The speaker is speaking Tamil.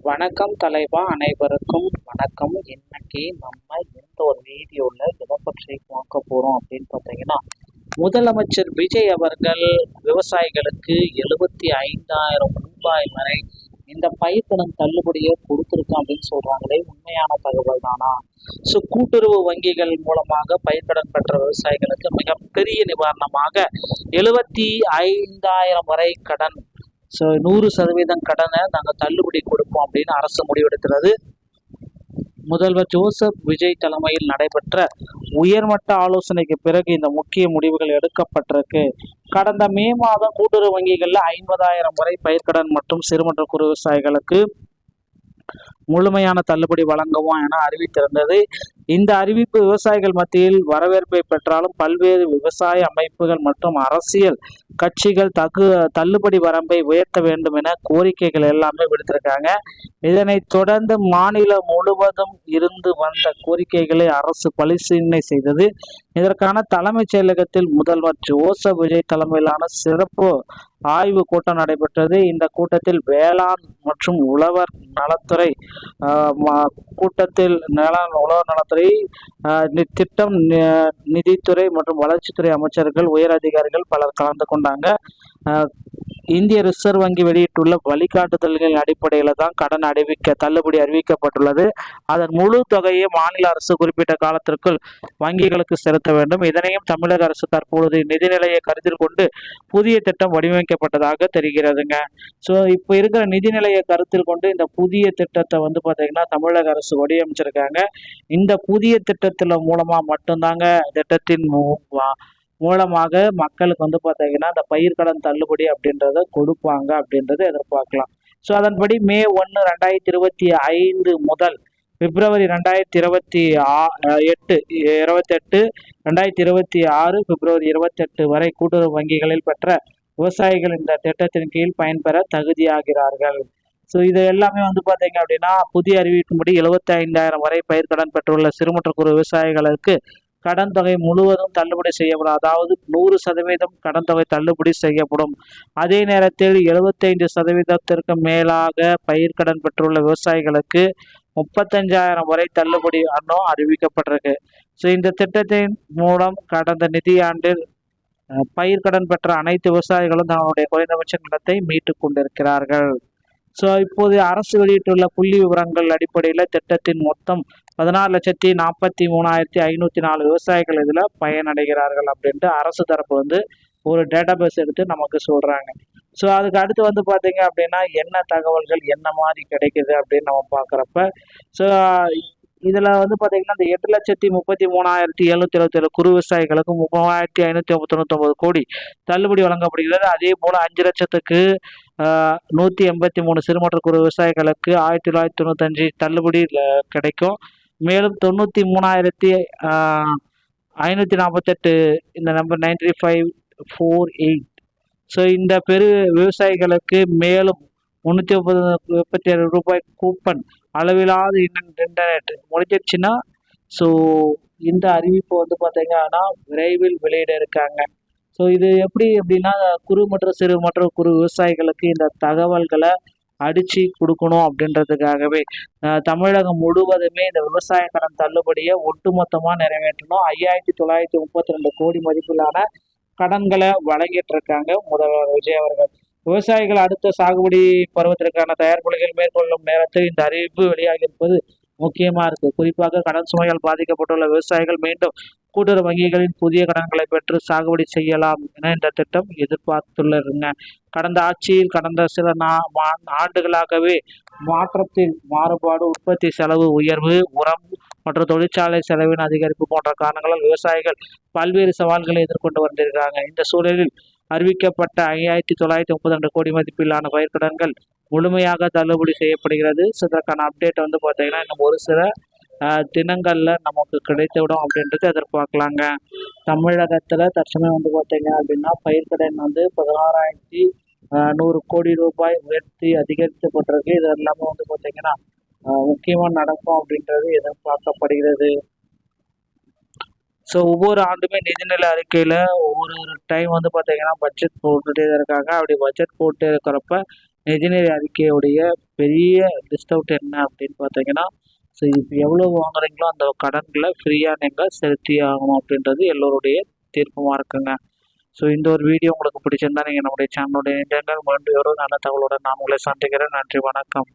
வணக்கம் தலைவா, அனைவருக்கும் வணக்கம். இன்னைக்கு நம்ம இந்த ஒரு வீடியோவில் எதை பற்றி பார்க்க போகிறோம் அப்படின்னு பார்த்தீங்கன்னா, முதலமைச்சர் விஜய் அவர்கள் விவசாயிகளுக்கு 75,000 ரூபாய் வரை இந்த பயிர்க்கடன் தள்ளுபடியை கொடுத்துருக்கோம் அப்படின்னு சொல்கிறாங்களே, உண்மையான தகவல் தானா? ஸோ கூட்டுறவு வங்கிகள் மூலமாக பயிர்க்கடன் பெற்ற விவசாயிகளுக்கு மிகப்பெரிய நிவாரணமாக 75,000 வரை கடன், ஸோ 100% கடனை நாங்கள் தள்ளுபடி கொடுப்போம் அப்படின்னு அரசு முடிவெடுக்கிறது. முதல்வர் ஜோசப் விஜய் தலைமையில் நடைபெற்ற உயர்மட்ட ஆலோசனைக்கு பிறகு இந்த முக்கிய முடிவுகள் எடுக்கப்பட்டிருக்கு. கடந்த மே மாதம் கூட்டுறவு வங்கிகளில் 50,000 வரை பயிர்க்கடன் மற்றும் சிறு மற்றும் குறு விவசாயிகளுக்கு முழுமையான தள்ளுபடி வழங்குவோம் என அறிவித்திருந்தது. இந்த அறிவிப்பு விவசாயிகள் மத்தியில் வரவேற்பை பெற்றாலும் பல்வேறு விவசாய அமைப்புகள் மற்றும் அரசியல் கட்சிகள் தள்ளுபடி வரம்பை உயர்த்த வேண்டும் என கோரிக்கைகள் எல்லாமே விடுத்திருக்காங்க. இதனைத் தொடர்ந்து மாநிலம் முழுவதும் இருந்து வந்த கோரிக்கைகளை அரசு பரிசீலனை செய்தது. இதற்கான தலைமைச் செயலகத்தில் முதல்வர் ஜோசப் விஜய் தலைமையிலான சிறப்பு ஆய்வு கூட்டம் நடைபெற்றது. இந்த கூட்டத்தில் வேளாண் மற்றும் உழவர் நலத்துறை உழவர் நலத்துறை, திட்டம், நிதித்துறை மற்றும் வளர்ச்சித்துறை அமைச்சர்கள், உயர் அதிகாரிகள் பலர் கலந்து கொண்டாங்க. இந்திய ரிசர்வ் வங்கி வெளியிட்டுள்ள வழிகாட்டுதல்களின் அடிப்படையில் தான் கடன் தள்ளுபடி அறிவிக்கப்பட்டுள்ளது. அதன் முழு தொகையை மாநில அரசு குறிப்பிட்ட காலத்திற்குள் வங்கிகளுக்கு செலுத்த வேண்டும். இதனையும் தமிழக அரசு தற்பொழுது நிதிநிலையை கருத்தில் கொண்டு புதிய திட்டம் வடிவமைக்கப்பட்டதாக தெரிகிறதுங்க. ஸோ இப்போ இருக்கிற நிதிநிலையை கருத்தில் கொண்டு இந்த புதிய திட்டத்தை பார்த்தீங்கன்னா தமிழக அரசு வடிவமைச்சிருக்காங்க. இந்த புதிய திட்டத்தில் மூலமாக மட்டும்தாங்க திட்டத்தின் மூலமாக மக்களுக்கு பார்த்தீங்கன்னா இந்த பயிர்க்கடன் தள்ளுபடி அப்படின்றத கொடுப்பாங்க அப்படின்றத எதிர்பார்க்கலாம். ஸோ அதன்படி மே 1, 2025 முதல் பிப்ரவரி 2028 2026 பிப்ரவரி 28 வரை கூட்டுறவு வங்கிகளில் பெற்ற விவசாயிகள் இந்த திட்டத்தின் கீழ் பயன்பெற தகுதியாகிறார்கள். ஸோ இது எல்லாமே பார்த்தீங்க அப்படின்னா புதிய அறிவிப்பின்படி 75,000 வரை பயிர்க்கடன் பெற்றுள்ள சிறு மற்றும் குறு விவசாயிகளுக்கு கடன் தொகை முழுவதும் தள்ளுபடி செய்யப்படும். அதாவது 100% கடன் தொகை தள்ளுபடி செய்யப்படும். அதே நேரத்தில் 75% மேலாக பயிர்க்கடன் பெற்றுள்ள விவசாயிகளுக்கு 35,000 வரை தள்ளுபடி அறிவிக்கப்பட்டிருக்கு. ஸோ இந்த திட்டத்தின் மூலம் கடந்த நிதியாண்டில் பயிர்க்கடன் பெற்ற அனைத்து விவசாயிகளும் தங்களுடைய குறைந்தபட்ச கடத்தை மீட்டுக் கொண்டிருக்கிறார்கள். ஸோ இப்போது அரசு வெளியிட்டுள்ள புள்ளி விவரங்கள் அடிப்படையில் திட்டத்தின் மொத்தம் 16,43,504 விவசாயிகள் இதில் பயனடைகிறார்கள் அப்படின்ட்டு அரசு தரப்பு ஒரு டேட்டாபேஸ் எடுத்து நமக்கு சொல்கிறாங்க. ஸோ அதுக்கு அடுத்து பார்த்தீங்க அப்படின்னா என்ன தகவல்கள் என்ன மாதிரி கிடைக்குது அப்படின்னு நம்ம பார்க்குறப்ப, ஸோ இதில் பார்த்தீங்கன்னா இந்த 8,33,727 குறு விவசாயிகளுக்கு 30,599 கோடி தள்ளுபடி வழங்கப்படுகிறது. அதே போல் 5,00,183 சிறு மற்றும் குறு விவசாயிகளுக்கு 1,995 தள்ளுபடி கிடைக்கும். மேலும் 93,548 இந்த நம்பர் 93548. ஸோ இந்த விவசாயிகளுக்கு மேலும் 337 ரூபாய் கூப்பன் அளவிலாத இன்டர்நெட் முடிஞ்சிடுச்சுன்னா, ஸோ இந்த அறிவிப்பு பார்த்தீங்கன்னா விரைவில் வெளியிட இருக்காங்க. ஸோ இது எப்படி அப்படின்னா குறு மற்றும் சிறு மற்றும் குறு விவசாயிகளுக்கு இந்த தகவல்களை அடித்து கொடுக்கணும் அப்படின்றதுக்காகவே தமிழகம் முழுவதுமே இந்த விவசாய கடன் தள்ளுபடியை ஒட்டுமொத்தமாக நிறைவேற்றணும். 5,932 கோடி மதிப்பிலான கடன்களை வழங்கிட்டு இருக்காங்க முதல்வர் விஜய் அவர்கள். விவசாயிகள் அடுத்த சாகுபடி பருவத்திற்கான தயார் பணிகள் மேற்கொள்ளும் நேரத்தில் இந்த அறிவிப்பு வெளியாகியிருப்பது முக்கியமாக இருக்குது. குறிப்பாக கடன் சுமையால் பாதிக்கப்பட்டுள்ள விவசாயிகள் மீண்டும் கூட்டுறவு வங்கிகளின் புதிய கடன்களை பெற்று சாகுபடி செய்யலாம் என இந்த திட்டம் எதிர்பார்த்துள்ளதுங்க. கடந்த ஆட்சியில் கடந்த சில ஆண்டுகளாகவே மாற்றத்தில் மாறுபாடு, உற்பத்தி செலவு உயர்வு, உரம் மற்றும் தொழிற்சாலை செலவின் அதிகரிப்பு போன்ற காரணங்களால் விவசாயிகள் பல்வேறு சவால்களை எதிர்கொண்டு வந்திருக்காங்க. இந்த சூழலில் அறிவிக்கப்பட்ட 5,932 கோடி மதிப்பிலான பயிர்க்கடன்கள் முழுமையாக தள்ளுபடி செய்யப்படுகிறது. இதற்கான அப்டேட் பார்த்தீங்கன்னா இன்னும் ஒரு சில தினங்கள்ல நமக்கு கிடைத்துவிடும் அப்படின்றது எதிர்பார்க்கலாங்க. தமிழகத்துல தற்சமயம் பார்த்தீங்க அப்படின்னா பயிர்க்கடன் 16,100 கோடி ரூபாய் உயர்த்தி அதிகரிக்கப்பட்டிருக்கு. இது எல்லாமே பார்த்தீங்கன்னா முக்கியமாக நடக்கும் அப்படின்றது எதிர்பார்க்கப்படுகிறது. ஸோ ஒவ்வொரு ஆண்டுமே நிதிநிலை அறிக்கையில் ஒவ்வொரு டைம் பார்த்தீங்கன்னா பட்ஜெட் போட்டுகிட்டே இருக்காங்க. அப்படி பட்ஜெட் போட்டு இருக்கிறப்ப நிதிநிலை அறிக்கையுடைய பெரிய லிஸ்ட் அவுட் என்ன அப்படின்னு பார்த்தீங்கன்னா, ஸோ இப்போ எவ்வளோ வாங்குறீங்களோ அந்த கடன்களை ஃப்ரீயாக நீங்கள் செலுத்தி ஆகணும் அப்படின்றது எல்லோருடைய தீர்ப்புமாக இருக்குங்க. ஸோ இந்த ஒரு வீடியோ உங்களுக்கு பிடிச்சிருந்தா நீங்கள் நம்முடைய சேனலுடைய மீண்டும் ஒரு நல்ல தகவலுடன் நான் உங்களை சந்திக்கிறேன். நன்றி, வணக்கம்.